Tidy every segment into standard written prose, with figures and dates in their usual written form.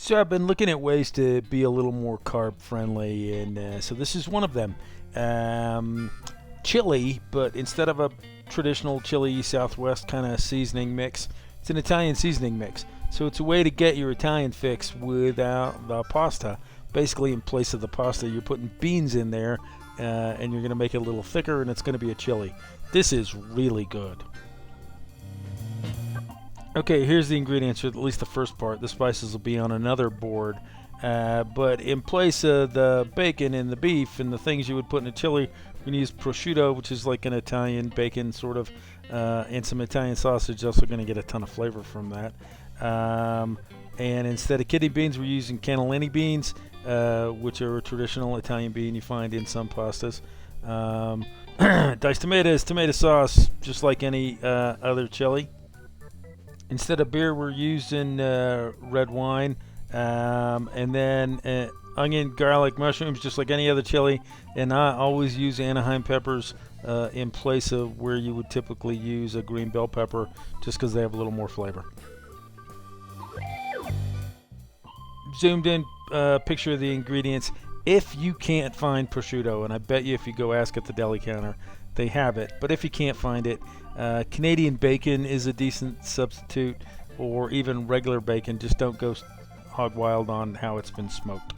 So I've been looking at ways to be a little more carb friendly, and so this is one of them. Um, Chili, but instead of a traditional chili Southwest kind of seasoning mix, it's an Italian seasoning mix. So it's a way to get your Italian fix without the pasta. Basically, in place of the pasta, you're putting beans in there, and you're going to make it a little thicker, and it's going to be a chili. This is really good. Okay, here's the ingredients, or at least the first part. The spices will be on another board. But in place of the bacon and the beef and the things you would put in a chili, we're going to use prosciutto, which is like an Italian bacon sort of, and some Italian sausage. Also going to get a ton of flavor from that. And instead of kidney beans, we're using cannellini beans, which are a traditional Italian bean you find in some pastas. Diced tomatoes, tomato sauce, just like any other chili. Instead of beer, we're using red wine, and then onion, garlic, mushrooms, just like any other chili. And I always use Anaheim peppers in place of where you would typically use a green bell pepper, just because they have a little more flavor. Zoomed in picture of the ingredients. If you can't find prosciutto, and I bet you if you go ask at the deli counter, they have it. But if you can't find it, Canadian bacon is a decent substitute, or even regular bacon. Just don't go hog wild on how it's been smoked.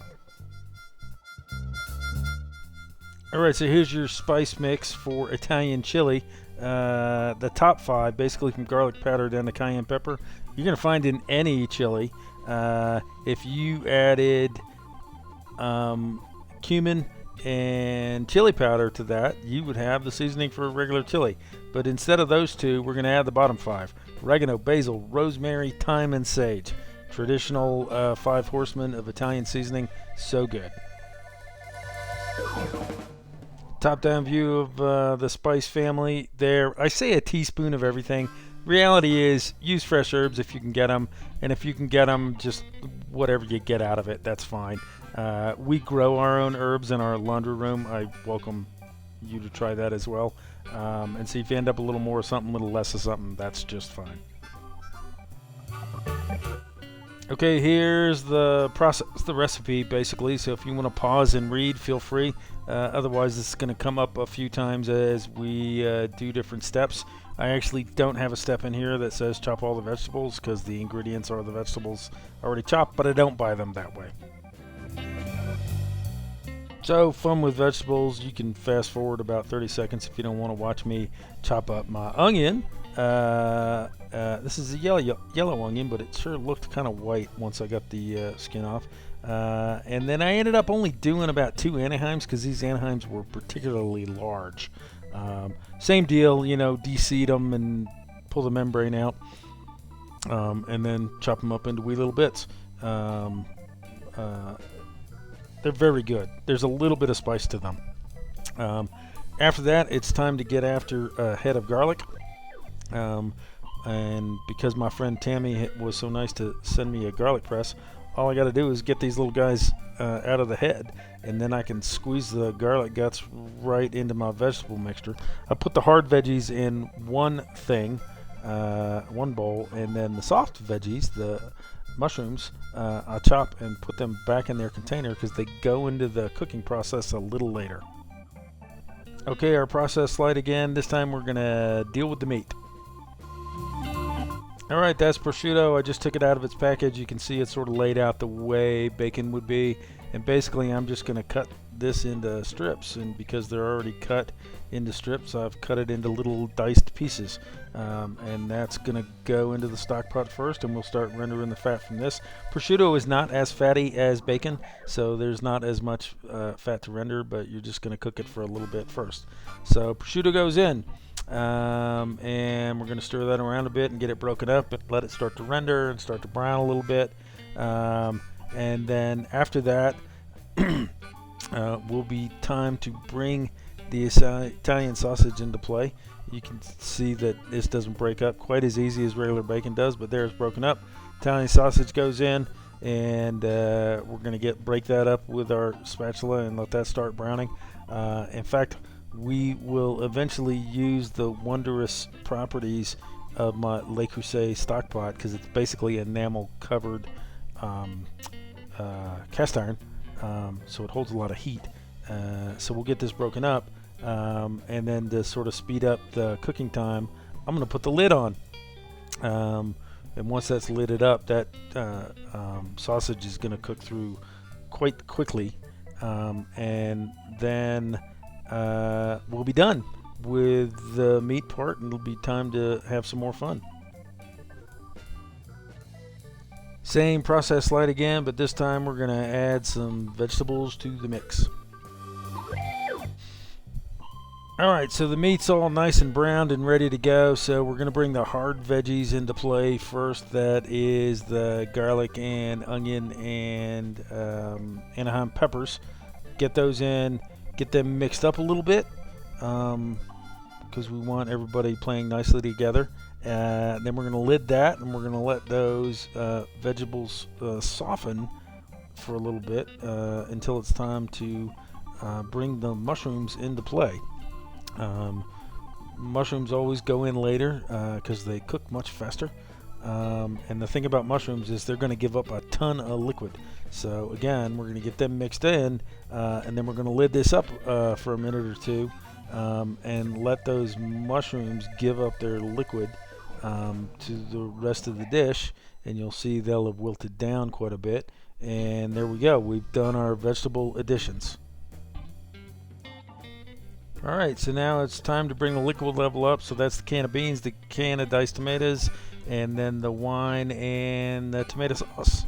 Alright, so here's your spice mix for Italian chili. The top 5, basically from garlic powder down to cayenne pepper, you're going to find in any chili. If you added cumin and chili powder to that, you would have the seasoning for a regular chili. But instead of those two, we're going to add the bottom 5: oregano, basil, rosemary, thyme, and sage. Traditional 5 horsemen of Italian seasoning. So good. Top down view of the spice family there. I say a teaspoon of everything. Reality is, use fresh herbs if you can get them, and if you can get them, just whatever you get out of it, that's fine. We grow our own herbs in our laundry room. I welcome you to try that as well. And see if you end up a little more of something, a little less of something, that's just fine. Okay, here's the process, the recipe basically. So if you want to pause and read, feel free. Otherwise, this is going to come up a few times as we do different steps. I actually don't have a step in here that says chop all the vegetables, because the ingredients are the vegetables already chopped, but I don't buy them that way. So, fun with vegetables. You can fast forward about 30 seconds if you don't want to watch me chop up my onion. This is a yellow onion, but it sure looked kind of white once I got the skin off. And then I ended up only doing about 2 Anaheims, because these Anaheims were particularly large. Same deal, de-seed them and pull the membrane out, and then chop them up into wee little bits. They're very good. There's a little bit of spice to them. After that, it's time to get after a head of garlic. And because my friend Tammy was so nice to send me a garlic press, all I got to do is get these little guys out of the head, and then I can squeeze the garlic guts right into my vegetable mixture. I put the hard veggies in one bowl, and then the soft veggies, the mushrooms, I chop and put them back in their container, because they go into the cooking process a little later. Okay, our process slide again. This time we're going to deal with the meat. Alright, that's prosciutto. I just took it out of its package. You can see it's sort of laid out the way bacon would be. And basically I'm just going to cut this into strips. And because they're already cut into strips, I've cut it into little diced pieces. And that's going to go into the stock pot first, and we'll start rendering the fat from this. Prosciutto is not as fatty as bacon, so there's not as much fat to render, but you're just going to cook it for a little bit first. So prosciutto goes in. And we're going to stir that around a bit and get it broken up and let it start to render and start to brown a little bit. And then after that will be time to bring the Italian sausage into play. You can see that this doesn't break up quite as easy as regular bacon does, but there it's broken up. Italian sausage goes in, and we're going to break that up with our spatula and let that start browning. In fact, we will eventually use the wondrous properties of my Le Creuset stock pot, because it's basically enamel covered cast iron, so it holds a lot of heat. So we'll get this broken up, and then to sort of speed up the cooking time, I'm going to put the lid on. And once that's lidded up, that sausage is going to cook through quite quickly, and then we'll be done with the meat part, and it'll be time to have some more fun. Same process slide again, but this time we're going to add some vegetables to the mix. Alright, so the meat's all nice and browned and ready to go, so we're going to bring the hard veggies into play first. That is the garlic and onion and Anaheim peppers. Get those in, get them mixed up a little bit, because we want everybody playing nicely together. Then we're going to lid that, and we're going to let those vegetables soften for a little bit until it's time to bring the mushrooms into play. Mushrooms always go in later because they cook much faster, and the thing about mushrooms is they're going to give up a ton of liquid. So again, we're going to get them mixed in, and then we're going to lid this up for a minute or two, and let those mushrooms give up their liquid to the rest of the dish, and you'll see they'll have wilted down quite a bit. And there we go, we've done our vegetable additions. Alright, so now it's time to bring the liquid level up. So that's the can of beans, the can of diced tomatoes, and then the wine and the tomato sauce.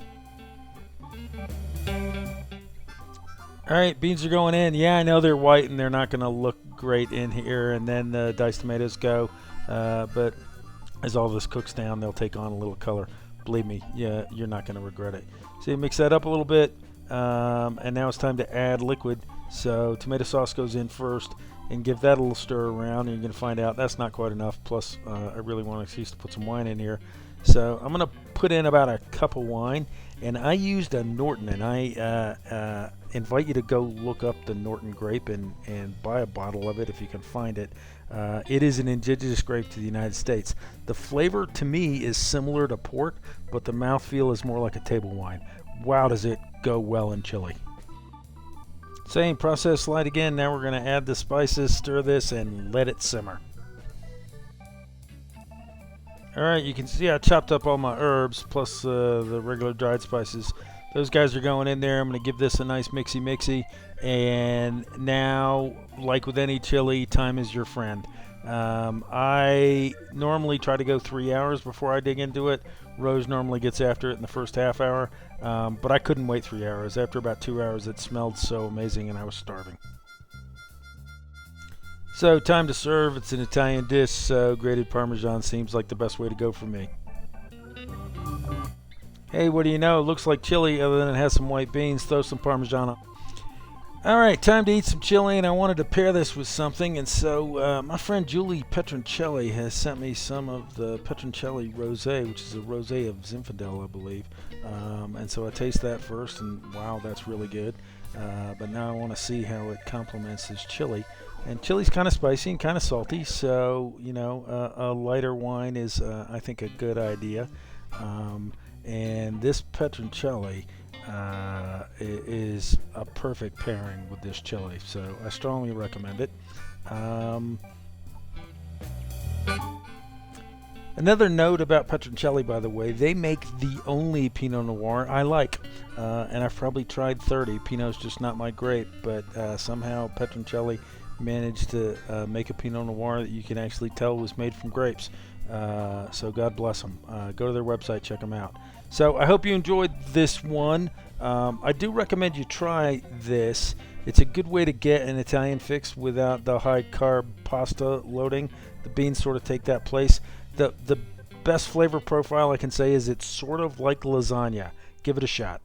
Alright, beans are going in. Yeah, I know they're white and they're not going to look great in here. And then the diced tomatoes go. But as all this cooks down, they'll take on a little color. Believe me, yeah, you're not going to regret it. So you mix that up a little bit. And now it's time to add liquid. So tomato sauce goes in first, and give that a little stir around, and you're going to find out that's not quite enough. Plus, I really want an excuse to put some wine in here. So I'm going to put in about a cup of wine, and I used a Norton, and I invite you to go look up the Norton grape and buy a bottle of it if you can find it. It is an indigenous grape to the United States. The flavor to me is similar to port, but the mouthfeel is more like a table wine. Wow, does it go well in chili. Same process slide again. Now we're going to add the spices, stir this, and let it simmer. Alright, you can see I chopped up all my herbs plus the regular dried spices. Those guys are going in there. I'm going to give this a nice mixy. And now, like with any chili, time is your friend. I normally try to go 3 hours before I dig into it. Rose normally gets after it in the first half hour, but I couldn't wait 3 hours. After about 2 hours, it smelled so amazing and I was starving. So time to serve. It's an Italian dish, so grated Parmesan seems like the best way to go for me. Hey, what do you know? It looks like chili other than it has some white beans. Throw some Parmesan on. Alright, time to eat some chili, and I wanted to pair this with something, and so my friend Julie Petroncelli has sent me some of the Petroncelli Rosé, which is a Rosé of Zinfandel, I believe. And so I taste that first, and wow, that's really good. But now I want to see how it complements this chili. And chili's kind of spicy and kind of salty, so, you know, a lighter wine is, I think, a good idea. And this Petroncelli is a perfect pairing with this chili, so I strongly recommend it. Another note about Petroncelli, by the way, they make the only Pinot Noir I like, and I've probably tried 30. Pinot's just not my grape, but somehow Petroncelli managed to make a Pinot Noir that you can actually tell was made from grapes. So God bless them. Go to their website, check them out. So I hope you enjoyed this one. I do recommend you try this. It's a good way to get an Italian fix without the high carb pasta loading. The beans sort of take that place. The best flavor profile I can say is it's sort of like lasagna. Give it a shot.